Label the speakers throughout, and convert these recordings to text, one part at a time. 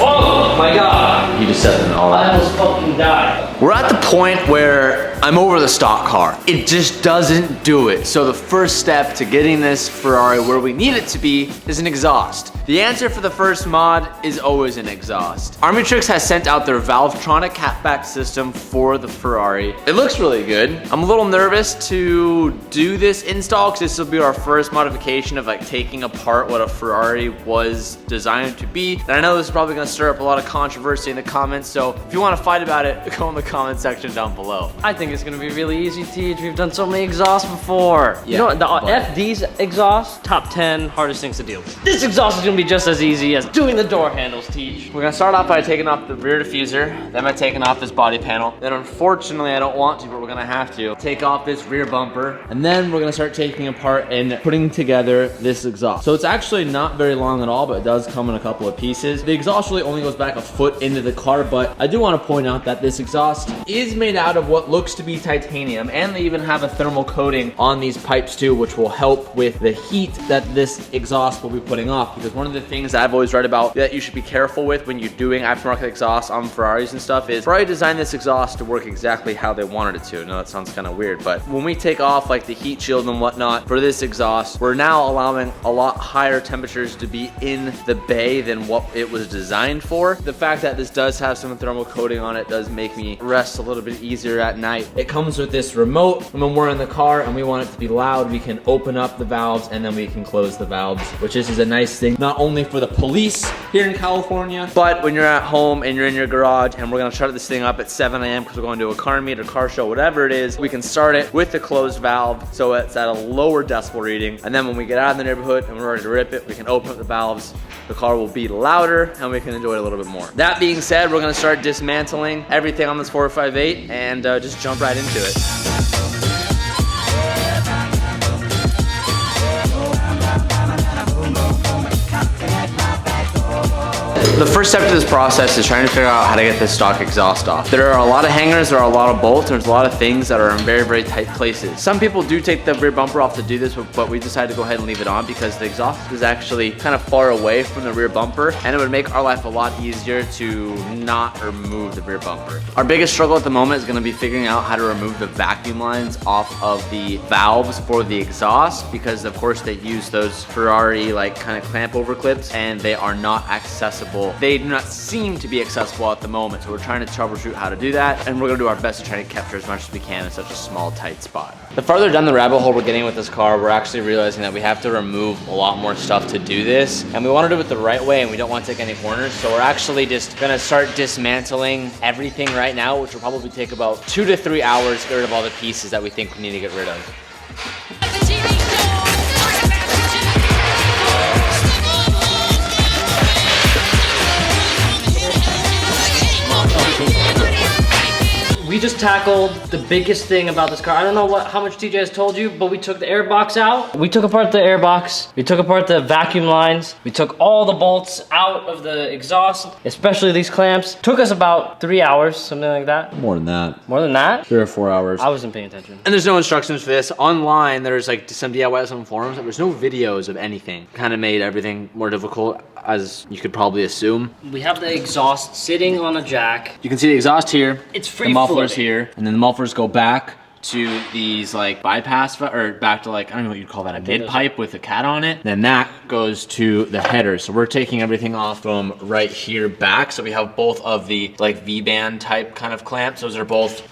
Speaker 1: Oh my god!
Speaker 2: You just said them all
Speaker 1: I
Speaker 2: out.
Speaker 1: almost fucking died.
Speaker 2: We're at the point where I'm over the stock car. It just doesn't do it. So the first step to getting this Ferrari where we need it to be is an exhaust. The answer for the first mod is always an exhaust. Armatrix has sent out their Valvetronic catback system for the Ferrari. It looks really good. I'm a little nervous to do this install because this will be our first modification of like taking apart what a Ferrari was designed to be. And I know this is probably gonna stir up a lot of controversy in the comments, so if you wanna fight about it, go in the comment section down below.
Speaker 1: I think it's gonna be really easy, Teach. We've done so many exhausts before.
Speaker 2: Yeah,
Speaker 1: you know what, the FD's exhaust, top 10 hardest things to deal with. This exhaust is gonna be just as easy as doing the door handles, Teach.
Speaker 2: We're gonna start off by taking off the rear diffuser, then by taking off this body panel. Then unfortunately, I don't want to, but we're gonna have to take off this rear bumper. And then we're gonna start taking apart and putting together this exhaust. So it's actually not very long at all, but it does come in a couple of pieces. The exhaust really only goes back a foot into the car, but I do wanna point out that this exhaust is made out of what looks to be titanium, and they even have a thermal coating on these pipes too, which will help with the heat that this exhaust will be putting off. Because one of the things that I've always read about that you should be careful with when you're doing aftermarket exhaust on Ferraris and stuff is Ferrari designed this exhaust to work exactly how they wanted it to. I know that sounds kind of weird, but when we take off like the heat shield and whatnot for this exhaust, we're now allowing a lot higher temperatures to be in the bay than what it was designed for. The fact that this does have some thermal coating on it does make me rest a little bit easier at night. It comes with this remote. When we're in the car and we want it to be loud, we can open up the valves and then we can close the valves, which is a nice thing, not only for the police here in California, but when you're at home and you're in your garage and we're gonna start this thing up at 7 a.m. because we're going to a car meet or car show, whatever it is, we can start it with the closed valve so it's at a lower decibel reading. And then when we get out of the neighborhood and we're ready to rip it, we can open up the valves, the car will be louder and we can enjoy it a little bit more. That being said, we're gonna start dismantling everything on this 458 and just jump right into it. The first step to this process is trying to figure out how to get this stock exhaust off. There are a lot of hangers, there are a lot of bolts, there's a lot of things that are in very, very tight places. Some people do take the rear bumper off to do this, but we decided to go ahead and leave it on because the exhaust is actually kind of far away from the rear bumper and it would make our life a lot easier to not remove the rear bumper. Our biggest struggle at the moment is gonna be figuring out how to remove the vacuum lines off of the valves for the exhaust because of course they use those Ferrari like kind of clamp over clips and they are not accessible. They do not seem to be accessible at the moment, so we're trying to troubleshoot how to do that, and we're gonna do our best to try to capture as much as we can in such a small, tight spot. The farther down the rabbit hole we're getting with this car, we're actually realizing that we have to remove a lot more stuff to do this, and we wanna do it the right way, and we don't wanna take any corners, so we're actually just gonna start dismantling everything right now, which will probably take about 2 to 3 hours to get rid of all the pieces that we think we need to get rid of.
Speaker 1: We just tackled the biggest thing about this car. I don't know how much TJ has told you, but we took the air box out. We took apart the air box. We took apart the vacuum lines. We took all the bolts out of the exhaust, especially these clamps. Took us about 3 hours, something like that.
Speaker 2: More than that.
Speaker 1: More than that?
Speaker 2: 3 or 4 hours.
Speaker 1: I wasn't paying attention.
Speaker 2: And there's no instructions for this. Online, there's like some DIYs on forums, but there's no videos of anything. Kind of made everything more difficult, as you could probably assume.
Speaker 1: We have the exhaust sitting on a jack.
Speaker 2: You can see the exhaust here.
Speaker 1: It's free
Speaker 2: The muffler's
Speaker 1: floating.
Speaker 2: here, and then the mufflers go back to these like bypass, or back to like, I don't know what you'd call that, a mid pipe with a cat on it. Then that goes to the header. So we're taking everything off from right here back. So we have both of the like V-band type kind of clamps. Those are both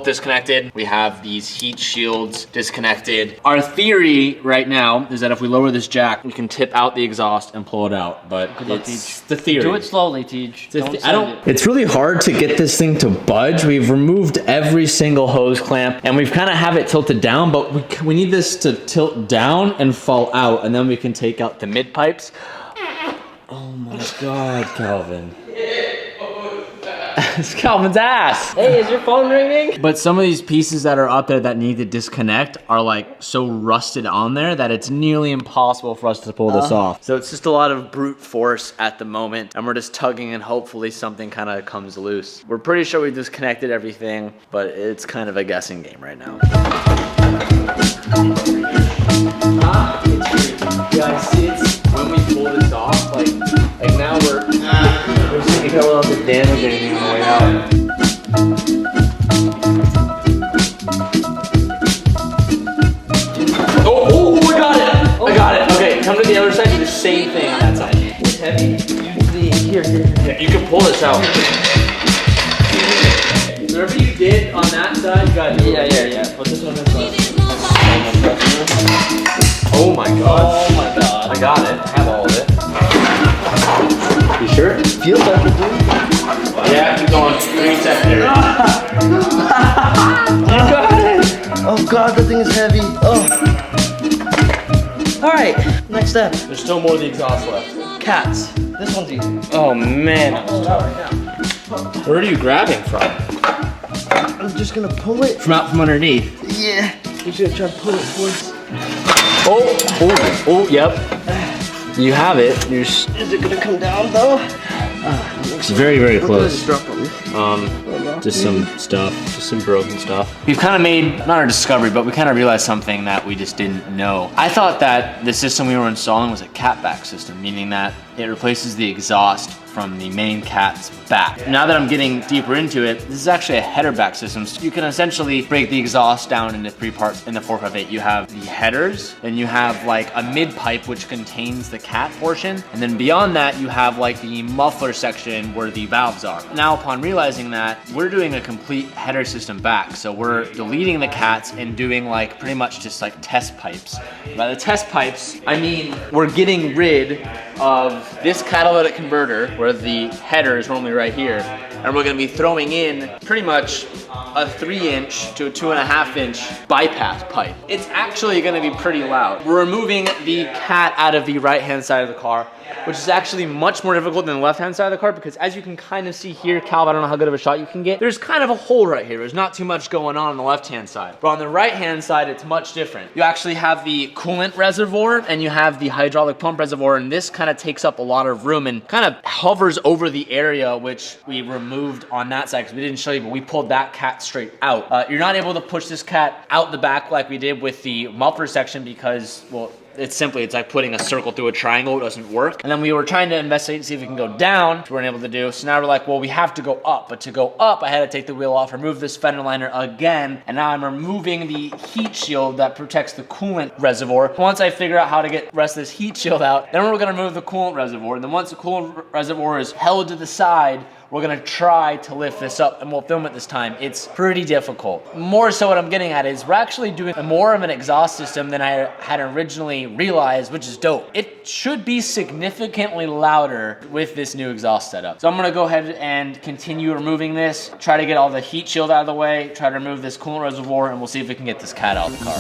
Speaker 2: disconnected. We have these heat shields disconnected. Our theory right now is that if we lower this jack, we can tip out the exhaust and pull it out. But it's the theory.
Speaker 1: Do it slowly, Teach.
Speaker 2: It's really hard to get this thing to budge. We've removed every single hose clamp and we've kind of have it tilted down, but we need this to tilt down and fall out, and then we can take out the mid pipes. Oh my God, Calvin. It's Calvin's ass.
Speaker 1: Hey, is your phone ringing?
Speaker 2: But some of these pieces that are up there that need to disconnect are like so rusted on there that it's nearly impossible for us to pull this off. So it's just a lot of brute force at the moment, and we're just tugging and hopefully something kind of comes loose. We're pretty sure we disconnected everything, but it's kind of a guessing game right now. Yeah, I see it's when we pull this off, like now we're careful not to damage anything on the way out. Oh, I got it! I got it. Okay, come to the other side, do the same thing on that side.
Speaker 1: It's heavy. Here.
Speaker 2: Yeah, you can pull this out. Whatever you did on that side, you gotta do it.
Speaker 1: Yeah. Put this on this side.
Speaker 2: Oh my god.
Speaker 1: Oh my god.
Speaker 2: I got it. I have all of it. You sure?
Speaker 1: Feels like it, dude.
Speaker 2: Yeah, keep going. 3 seconds there.
Speaker 1: You got it! Oh god, that thing is heavy. Oh. Alright, next step.
Speaker 2: There's still more of the exhaust left.
Speaker 1: Cats. This one's easy.
Speaker 2: Oh man. Where are you grabbing from?
Speaker 1: I'm just gonna pull it.
Speaker 2: From out from underneath.
Speaker 1: Yeah. You should try to pull it towards.
Speaker 2: Oh, yep. You have it. You're
Speaker 1: Is it gonna come down though?
Speaker 2: it's very, very close.
Speaker 1: Drop on me.
Speaker 2: Just some stuff, just some broken stuff. We've kind of made, not a discovery, but we kind of realized something that we just didn't know. I thought that the system we were installing was a catback system, meaning that it replaces the exhaust from the main cat's back. Now that I'm getting deeper into it, this is actually a header back system. So you can essentially break the exhaust down into 3 parts in the 458. You have the headers, then you have like a mid pipe which contains the cat portion, and then beyond that you have like the muffler section where the valves are. Now upon realizing that, we're doing a complete header system back. So we're deleting the cats and doing like pretty much just like test pipes. By the test pipes, I mean we're getting rid of this catalytic converter where the header is normally right here, and we're gonna be throwing in pretty much a 3-inch to a 2.5-inch bypass pipe. It's actually gonna be pretty loud. We're removing the cat out of the right-hand side of the car, which is actually much more difficult than the left-hand side of the car, because as you can kind of see here, Cal, I don't know how good of a shot you can get, there's kind of a hole right here. There's not too much going on the left-hand side. But on the right-hand side, it's much different. You actually have the coolant reservoir and you have the hydraulic pump reservoir, and this kind of takes up a lot of room and kind of hovers over the area which we removed on that side, because we didn't show you, but we pulled that cat straight out. You're not able to push this cat out the back like we did with the muffler section because, well, it's like putting a circle through a triangle. It doesn't work. And then we were trying to investigate and see if we can go down, which we weren't able to do. So now we're like, well, we have to go up. But to go up, I had to take the wheel off, remove this fender liner again, and now I'm removing the heat shield that protects the coolant reservoir. Once I figure out how to get the rest of this heat shield out, then we're gonna remove the coolant reservoir. And then once the coolant reservoir is held to the side, we're gonna try to lift this up, and we'll film it this time. It's pretty difficult. More so what I'm getting at is we're actually doing more of an exhaust system than I had originally realized, which is dope. It should be significantly louder with this new exhaust setup. So I'm gonna go ahead and continue removing this, try to get all the heat shield out of the way, try to remove this coolant reservoir, and we'll see if we can get this cat out of the car.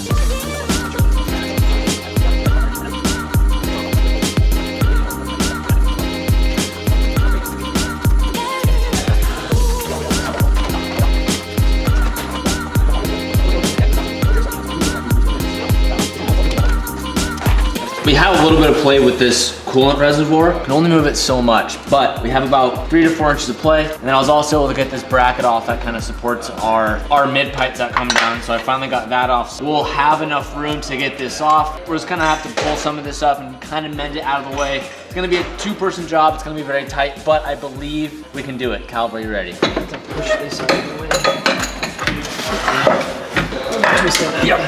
Speaker 2: We have a little bit of play with this coolant reservoir. Can only move it so much, but we have about 3 to 4 inches of play. And then I was also able to get this bracket off that kind of supports our mid pipes that come down. So I finally got that off. So we'll have enough room to get this off. We're just gonna have to pull some of this up and kind of mend it out of the way. It's gonna be a 2-person job. It's gonna be very tight, but I believe we can do it. Cal, are you ready?
Speaker 1: To push this out of the way.
Speaker 2: Yep.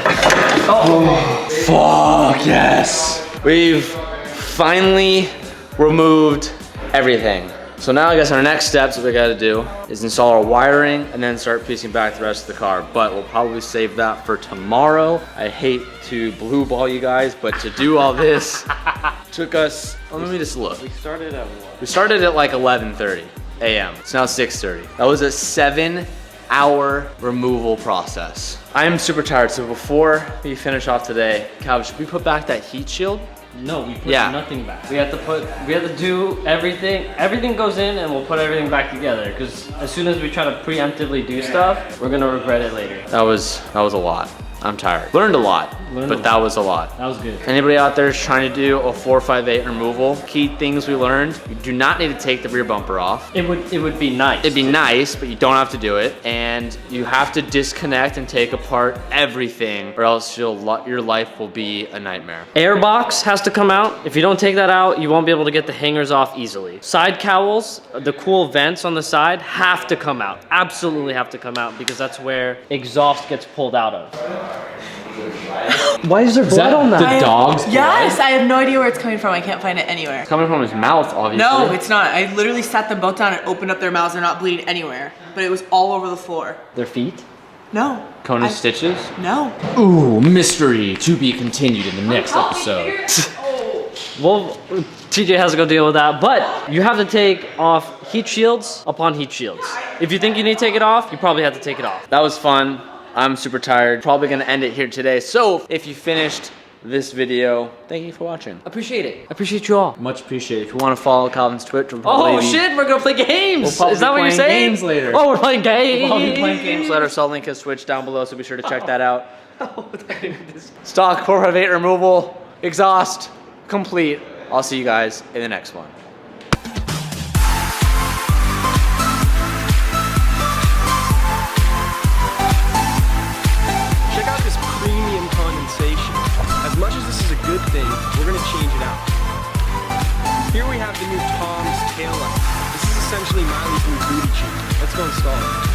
Speaker 2: Oh, fuck yes. We've finally removed everything. So now I guess our next steps, what we gotta do is install our wiring and then start piecing back the rest of the car. But we'll probably save that for tomorrow. I hate to blue ball you guys, but to do all this took us, well, let me just look.
Speaker 1: We started at what?
Speaker 2: We started at like 11:30 a.m. It's now 6:30. That was a 7-hour removal process. I am super tired, so before we finish off today, Cal, should we put back that heat shield?
Speaker 1: No, we put nothing back. We have to do everything. Everything goes in and we'll put everything back together, because as soon as we try to preemptively do stuff, we're gonna regret it later.
Speaker 2: That was a lot. I'm tired. Learned a lot, but that was a lot.
Speaker 1: That was good.
Speaker 2: Anybody out there is trying to do a 458 removal, key things we learned, you do not need to take the rear bumper off.
Speaker 1: It would be nice.
Speaker 2: It'd be nice, but you don't have to do it. And you have to disconnect and take apart everything, or else your life will be a nightmare.
Speaker 1: Airbox has to come out. If you don't take that out, you won't be able to get the hangers off easily. Side cowls, the cool vents on the side, have to come out. Absolutely have to come out, because that's where exhaust gets pulled out of. Why is there blood on that?
Speaker 2: The dog's blood?
Speaker 3: Yes, I have no idea where it's coming from. I can't find it anywhere.
Speaker 2: It's coming from his mouth, obviously.
Speaker 3: No, it's not. I literally sat them both down and opened up their mouths. They're not bleeding anywhere, but it was all over the floor.
Speaker 1: Their feet?
Speaker 3: No.
Speaker 2: Cona's stitches?
Speaker 3: No.
Speaker 2: Ooh, mystery to be continued in the next episode.
Speaker 1: Well, TJ has to go deal with that, but you have to take off heat shields upon heat shields. If you think you need to take it off, you probably have to take it off.
Speaker 2: That was fun. I'm super tired. Probably gonna end it here today. So if you finished this video, thank you for watching.
Speaker 1: Appreciate it. Appreciate you all.
Speaker 2: Much appreciated. If you want to follow Calvin's Twitch,
Speaker 1: Oh shit, we're gonna play games.
Speaker 2: We'll
Speaker 1: Is that what you're
Speaker 2: playing
Speaker 1: saying?
Speaker 2: games later.
Speaker 1: Oh, we're playing games.
Speaker 2: We'll be playing games later, so I'll link his Twitch down below, so be sure to check that out. Stock 458 removal, exhaust, complete. I'll see you guys in the next one.
Speaker 4: Check out this premium condensation. As much as this is a good thing, we're gonna change it out. Here we have the new Tom's tail light. This is essentially Miley's new booty cheek. Let's go install it.